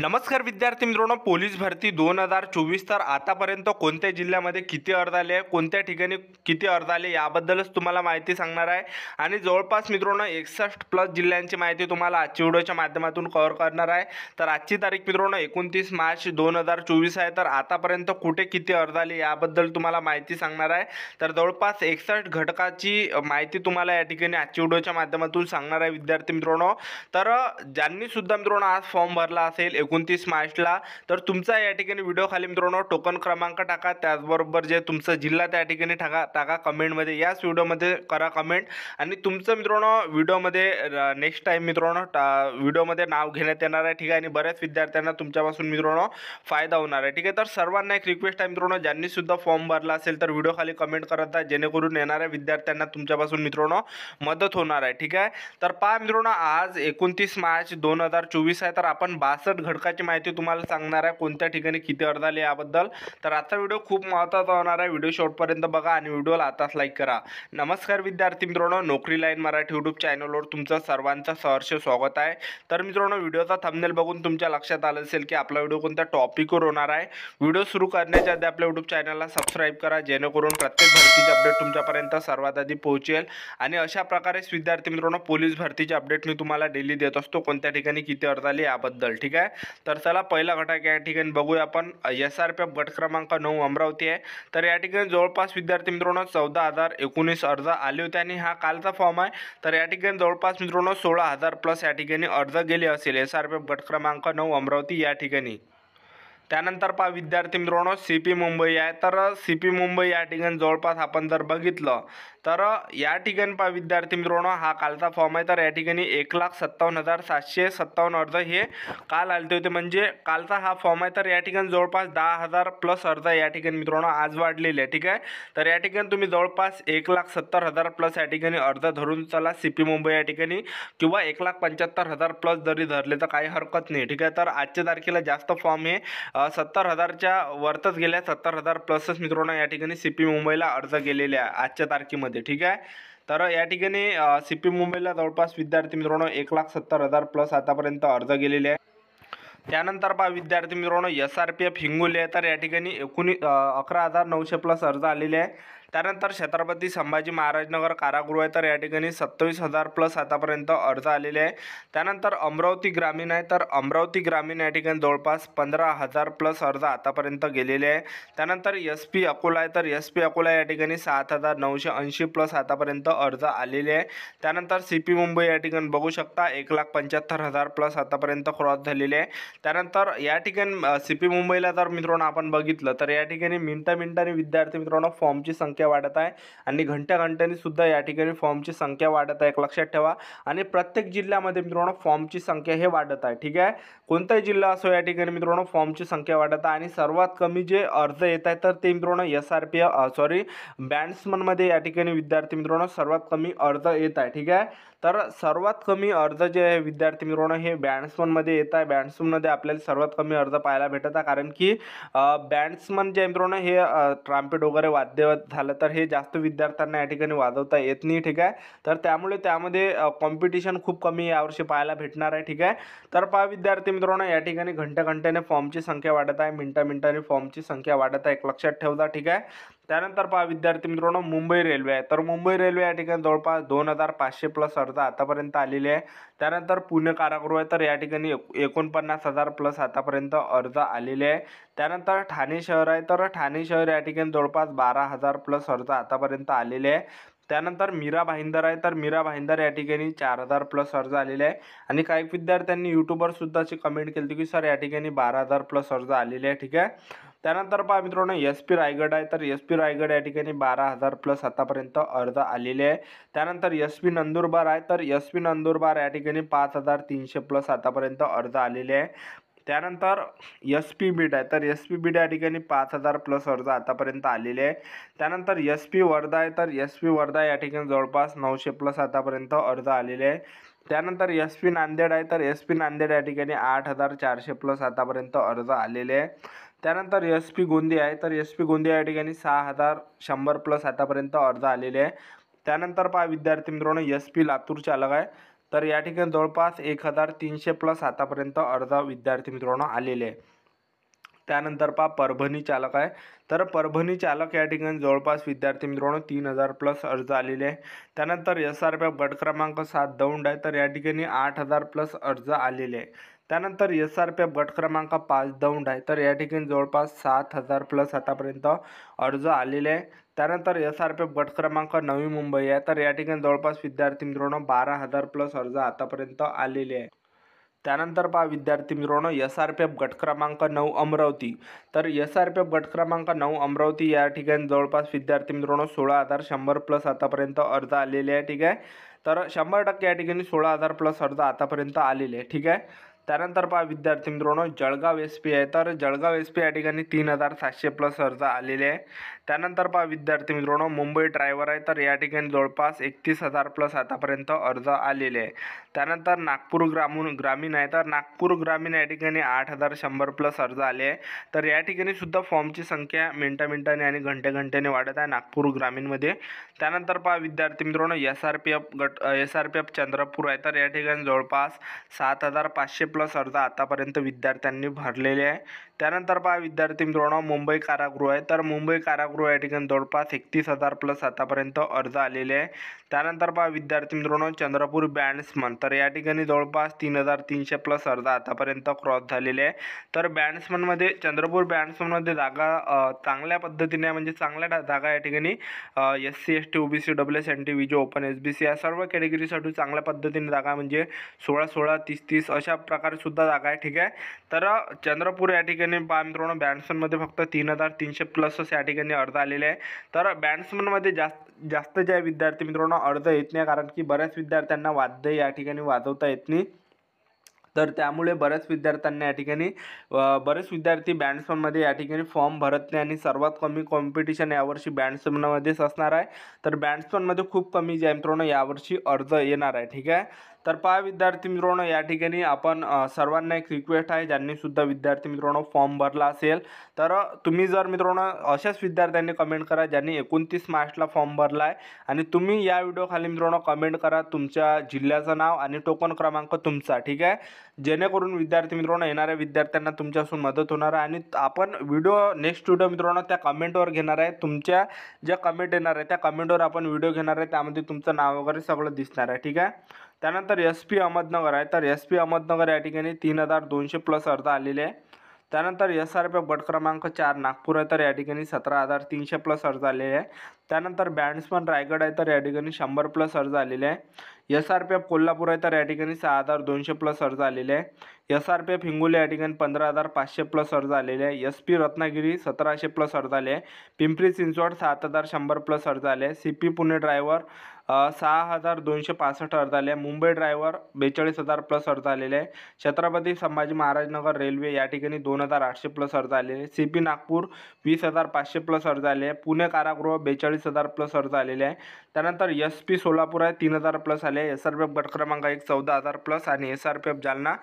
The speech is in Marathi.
नमस्कार विद्यार्थी मित्रांनो, पोलीस भरती 2024 तर आतापर्यंत कोणत्या जिल्ह्यामध्ये किती अर्ज आले आहे, कोणत्या ठिकाणी किती अर्ज आले याबद्दलच तुम्हाला माहिती सांगणार आहे. आणि जवळपास मित्रांनो 61 प्लस जिल्ह्यांची माहिती तुम्हाला आजच्या व्हिडिओच्या माध्यमातून कव्हर करणार आहे. तर आजची तारीख मित्रांनो 29 मार्च 2024 आहे. तर आतापर्यंत कुठे किती अर्ज आले याबद्दल तुम्हाला माहिती सांगणार आहे. तर जवळपास 61 घटकाची माहिती तुम्हाला या ठिकाणी आजच्या व्हिडिओच्या माध्यमातून सांगणार आहे विद्यार्थी मित्रांनो. तर ज्यांनी सुद्धा मित्रांनो आज फॉर्म भरला असेल 29 मार्चला, तर तुमचा या ठिकाणी व्हिडिओ खाली मित्रांनो टोकन क्रमांक टाका, त्याचबरोबर जे तुमचा जिल्हा त्या ठिकाणी टाका कमेंटमध्ये, याच व्हिडिओमध्ये करा कमेंट. आणि तुमचं मित्रांनो व्हिडिओमध्ये नेक्स्ट टाईम मित्रांनो व्हिडिओमध्ये नाव घेण्यात येणार आहे. ठीक आहे. आणि बऱ्याच विद्यार्थ्यांना तुमच्यापासून मित्रांनो फायदा होणार आहे. ठीक आहे. तर सर्वांना एक रिक्वेस्ट आहे मित्रांनो, ज्यांनी सुद्धा फॉर्म भरला असेल तर व्हिडिओ खाली कमेंट करत जा, जेणेकरून येणाऱ्या विद्यार्थ्यांना तुमच्यापासून मित्रांनो मदत होणार आहे. ठीक आहे. तर पहा मित्रांनो, आज 29 मार्च 2024 आहे. तर आपण 62 घटकाची माहिती तुम्हाला सांगणार आहे, कोणत्या ठिकाणी किती अर्ज आले याबद्दल. तर आजचा व्हिडिओ खूप महत्त्वाचा होणार आहे. व्हिडिओ शेवटपर्यंत बघा आणि व्हिडिओला आताच लाईक करा. नमस्कार विद्यार्थी मित्रांनो, नोकरी लाईन मराठी यूट्यूब चॅनलवर तुमचं सर्वांचं सहर्ष स्वागत आहे. तर मित्रांनो, व्हिडिओचा थंबनेल बघून तुमच्या लक्षात आलं असेल की आपला व्हिडिओ कोणत्या टॉपिकवर होणार आहे. व्हिडिओ सुरू करण्याच्या आधी आपल्या यूट्यूब चॅनलला सबस्क्राईब करा, जेणेकरून प्रत्येक भरतीचे अपडेट तुमच्यापर्यंत सर्वात आधी पोहोचेल. आणि अशा प्रकारेच विद्यार्थी मित्रांनो पोलीस भरतीचे अपडेट मी तुम्हाला डेली देत असतो, कोणत्या ठिकाणी किती अर्ज आले याबद्दल. ठीक आहे. तर चला पहिला घटक या ठिकाणी बघूया आपण. SRPF गट क्रमांक 9 अमरावती आहे. तर या ठिकाणी जवळपास विद्यार्थी मित्रांनो 14,019 अर्ज आले होते आणि हा कालचा फॉर्म आहे. तर या ठिकाणी जवळपास मित्रांनो 16,000 प्लस या ठिकाणी अर्ज गेले असेल SRPF गट क्रमांक 9 अमरावती या ठिकाणी. त्यानंतर पहा विद्यार्थी मित्रांनो CP मुंबई आहे. तर CP मुंबई या ठिकाणी जवळपास आपण जर बघितलं तर या ठिकाणी पहा विद्यार्थी मित्रांनो हा कालचा फॉर्म आहे. तर या ठिकाणी 1,57,757 अर्ज हे काल आले होते, म्हणजे कालचा हा फॉर्म आहे. तर या ठिकाणी जवळपास 10,000 प्लस अर्ज या ठिकाणी मित्रांनो आज वाढलेले आहे. ठीक आहे. तर या ठिकाणी तुम्ही जवळपास 1,70,000 प्लस या ठिकाणी अर्ज धरून चला CP मुंबई या ठिकाणी, किंवा 1,75,000 प्लस जरी धरले तर काही हरकत नाही. ठीक आहे. तर आजच्या तारखेला जास्त फॉर्म हे 70,000च्या वरतच गेल्या, 70,000 प्लसच मित्रांनो या ठिकाणी CP मुंबईला अर्ज गेलेले आहे आजच्या तारखेमध्ये. ठीक आहे. तर या ठिकाणी CP मुंबईला जवळपास विद्यार्थी मित्रांनो 1,70,000 प्लस आतापर्यंत अर्ज गेलेले आहे. त्यानंतर पहा विद्यार्थी मित्रांनो SRPF हिंगोली आहे. तर या ठिकाणी 11,900 प्लस अर्ज आलेले आहे. त्यानंतर छत्रपती संभाजी महाराजनगर कारागृह आहे. तर या ठिकाणी 27,000 प्लस आतापर्यंत अर्ज आलेले आहे. त्यानंतर अमरावती ग्रामीण आहे. तर अमरावती ग्रामीण या ठिकाणी जवळपास 15,000 प्लस अर्ज आतापर्यंत गेलेले आहे. त्यानंतर SP अकोला आहे. तर SP अकोला या ठिकाणी 7,980 प्लस आतापर्यंत अर्ज आलेले आहे. त्यानंतर CP मुंबई या ठिकाणी बघू शकता 1,75,000 प्लस आतापर्यंत क्रॉस झालेले आहे. त्यानंतर या ठिकाणी CP मुंबईला जर मित्रांनो आपण बघितलं तर या ठिकाणी मिनिटांनी विद्यार्थी मित्रांनो फॉर्मची संख्या वाढत आहे आणि घंट्याघंट्यानी सुद्धा या ठिकाणी फॉर्मची संख्या वाढत आहे, एक लक्षात ठेवा. आणि प्रत्येक जिल्ह्यामध्ये मित्रांनो फॉर्मची संख्या हे वाढत आहे. ठीक आहे. कोणताही जिल्हा असो या ठिकाणी मित्रांनो फॉर्मची संख्या वाढत आहे. आणि सर्वात कमी जे अर्ज येत आहेत तर ते मित्रांनो SRPF बॅट्समनमध्ये या ठिकाणी विद्यार्थी मित्रांनो सर्वात कमी अर्ज येत आहे. ठीक आहे. तर सर्वात कमी अर्ज जे आहे विद्यार्थी मित्रांनो हे बॅट्समनमध्ये येत आहे. बॅट्समनमध्ये आपल्याला सर्वात कमी अर्ज पाहायला भेटत आहे, कारण की बॅट्समन जे मित्रांनो हे ट्रम्पेट वगैरे वाद्य झालं तर हे जास्त विद्यार्थ्यांना या ठिकाणी वाजवता येत नाही. ठीक आहे. तर त्यामुळे त्यामध्ये कॉम्पिटिशन खूप कमी यावर्षी पाहायला भेटणार आहे. ठीक आहे. तर पहा विद्यार्थी मित्रांनो या ठिकाणी घंट्याने फॉर्मची संख्या वाढत आहे, मिनिटांनी फॉर्मची संख्या वाढत आहे, एक लक्षात ठेवता. ठीक आहे. त्यानंतर पहा विद्यार्थी मित्रांनो मुंबई रेल्वे आहे. तर मुंबई रेल्वे या ठिकाणी जवळपास 2,500 प्लस अर्ज आतापर्यंत आलेले आहे. त्यानंतर पुणे कारागृह आहे. तर या ठिकाणी 49,000 प्लस आतापर्यंत अर्ज आलेले आहे. त्यानंतर ठाणे शहर आहे. तर ठाणे शहर या ठिकाणी जवळपास 12,000 प्लस अर्ज आतापर्यंत आलेले आहे. त्यानंतर मीरा भाईंदर आहे. तर मीरा भाईंदर या ठिकाणी 4,000 प्लस अर्ज आलेले आहे. आणि काही विद्यार्थ्यांनी यूट्यूबवर सुद्धा अशी कमेंट केली की सर या ठिकाणी 12,000 प्लस अर्ज आलेले आहे. ठीक आहे. त्यानंतर पहा मित्रांनो SP रायगड आहे. तर SP रायगड या ठिकाणी 12,000 प्लस आतापर्यंत अर्ज आलेले आहे. त्यानंतर SP नंदुरबार आहे. तर SP नंदुरबार या ठिकाणी 5,300 प्लस आतापर्यंत अर्ज आलेले आहे. त्यानंतर SP बीड आहे. तर SP बीड या ठिकाणी 5,000 प्लस अर्ज आतापर्यंत आलेले आहे. त्यानंतर SP वर्धा आहे. तर SP वर्धा या ठिकाणी जवळपास 900 प्लस आतापर्यंत अर्ज आलेले आहे. त्यानंतर SP नांदेड आहे. तर SP नांदेड या ठिकाणी 8,400 प्लस आतापर्यंत अर्ज आलेले आहे. त्यानंतर SP गोंदिया आहे. तर SP गोंदिया या ठिकाणी 6,100 प्लस आतापर्यंत अर्ज आलेले आहे. त्यानंतर पहा विद्यार्थी मित्रांनो SP लातूरचे अलग आहे. तर या ठिकाणी जवळपास 1300 प्लस आतापर्यंत अर्ज विद्यार्थी मित्रांनो आलेले आहे. त्यानंतर पहा परभणी चालक आहे. तर परभणी चालक या ठिकाणी जवळपास विद्यार्थी मित्रांनो 3000 प्लस अर्ज आलेले आहे. त्यानंतर SRPF गट क्रमांक 7 दौंड आहे. तर या ठिकाणी 8000 प्लस अर्ज आलेले आहे. त्यानंतर SRPF गट क्रमांक 5 दौंड आहे. तर या ठिकाणी जवळपास 7000 प्लस आतापर्यंत अर्ज आलेले आहे. त्यानंतर SRPF गट क्रमांक 9 मुंबई आहे. तर या ठिकाणी जवळपास विद्यार्थी मित्रांनो 12000 प्लस अर्ज आतापर्यंत आलेले आहे. त्यानंतर पहा विद्यार्थी मित्रांनो SRPF गट क्रमांक 9 अमरावती. तर SRPF गट क्रमांक 9 अमरावती या ठिकाणी जवळपास विद्यार्थी मित्रांनो 16100 प्लस आतापर्यंत अर्ज आलेले आहे. ठीक आहे. तर 100% या ठिकाणी 16000 प्लस अर्ज आतापर्यंत आलेले आहे. ठीक आहे. त्यानंतर पहा विद्यार्थी मित्रांनो जळगाव SP आहे. तर जळगाव SP या ठिकाणी 3700 प्लस अर्ज आलेले आहे. त्यानंतर पहा विद्यार्थी मित्रांनो मुंबई ड्रायव्हर आहे. तर या ठिकाणी जवळपास 31000 प्लस आतापर्यंत अर्ज आलेले आहे. त्यानंतर नागपूर ग्रामीण आहे. तर नागपूर ग्रामीण या ठिकाणी 8100 प्लस अर्ज आले आहे. तर या ठिकाणी सुद्धा फॉर्मची संख्या मिनिटाने आणि घंट्याने वाढत आहे नागपूर ग्रामीणमध्ये. त्यानंतर पहा विद्यार्थी मित्रांनो SRPF चंद्रपूर आहे. तर या ठिकाणी जवळपास 7500 प्लस अर्ज आतापर्यंत विद्यार्थ्यांनी भरलेले आहे. त्यानंतर पहा विद्यार्थी मित्रांनो मुंबई कारागृह आहे. तर मुंबई कारागृह या ठिकाणी जवळपास 31000 प्लस आतापर्यंत अर्ज आलेले आहे. त्यानंतर पहा विद्यार्थी मित्रांनो चंद्रपूर बँड्समन. तर या ठिकाणी जवळपास 3300 प्लस अर्ज आतापर्यंत क्रॉस झालेले आहे. तर चंद्रपूर बँड्समनमध्ये जागा चांगल्या पद्धतीने म्हणजे चांगल्या जागा या ठिकाणी SC ST OBC WS NT VJ open SBC या सर्व कॅटेगरीसाठी चांगल्या पद्धतीने जागा म्हणजे 16 30 अशा प्रकारे सुद्धा जागा आहे. ठीक आहे. तर चंद्रपूर या ठिकाणी पहा मित्रांनो बॅट्समनमध्ये फक्त 3300 प्लसच या ठिकाणी अर्ज आलेले आहे. तर बॅट्समनमध्ये जास्त ज्या विद्यार्थी मित्रांनो अर्ज येत नाही, कारण की बऱ्याच विद्यार्थ्यांना वाद्य या ठिकाणी वाजवता येत नाही. तर त्यामुळे बऱ्याच विद्यार्थ्यांना या ठिकाणी बरेच विद्यार्थी बँड्समनमध्ये या ठिकाणी फॉर्म भरत नाही आणि सर्वात कमी कॉम्पिटिशन यावर्षी बँड्समनमध्येच असणार आहे. तर बँड्समनमध्ये खूप कमी जे मित्रांनो यावर्षी अर्ज येणार आहे. ठीक आहे. तर पहा विद्यार्थी मित्रांनो या ठिकाणी आपण सर्वांना एक रिक्वेस्ट आहे, ज्यांनी सुद्धा विद्यार्थी मित्रांनो फॉर्म भरला असेल तर तुम्ही जर मित्रांनो अशाच विद्यार्थ्यांनी कमेंट करा ज्यांनी 29 मार्चला फॉर्म भरला आहे आणि तुम्ही या व्हिडिओ खाली मित्रांनो कमेंट करा तुमच्या जिल्ह्याचं नाव आणि टोकन क्रमांक तुमचा. ठीक आहे. जेणेकरून विद्यार्थी मित्रांनो येणाऱ्या विद्यार्थ्यांना तुमच्यापासून मदत होणार आहे आणि आपण नेक्स्ट व्हिडिओ मित्रांनो त्या कमेंटवर घेणार आहे. तुमच्या ज्या कमेंट येणार आहे त्या कमेंटवर आपण व्हिडिओ घेणार आहे, त्यामध्ये तुमचं नाव वगैरे सगळं दिसणार आहे. ठीक आहे. त्यानंतर SP अहमदनगर आहे. तर SP अहमदनगर या ठिकाणी 3200 प्लस अर्ज आलेले आहे. त्यानंतर SRPF गट क्रमांक 4 नागपूर आहे. तर या ठिकाणी 17300 प्लस अर्ज आलेले आहे. त्यानंतर बॅट्समन रायगड आहे. तर या ठिकाणी 100 प्लस अर्ज आलेले आहे. SRPF कोल्हापूर आहे. तर या ठिकाणी 6200 प्लस अर्ज आलेले आहे. SRPF हिंगोली या ठिकाणी 15500 प्लस अर्ज आलेले आहे. SP रत्नागिरी 1700 प्लस अर्ज आले आहे. पिंपरी चिंचवड 7100 प्लस अर्ज आले आहे. CP पुणे ड्रायव्हर 6265 अर्ज आले आहे. मुंबई ड्रायव्हर 42000 प्लस अर्ज आलेले आहे. छत्रपती संभाजी महाराजनगर रेल्वे या ठिकाणी 2800 प्लस अर्ज आलेले आहे. CP नागपूर 20500 प्लस अर्ज आले आहे. पुणे कारागृह 42000 प्लस अर्ज आलेले आहे. त्यानंतर SP सोलापूर आहे 3000 प्लस आले आहे. SRPF गट क्रमांक 1 14000 प्लस आणि SRPF जालना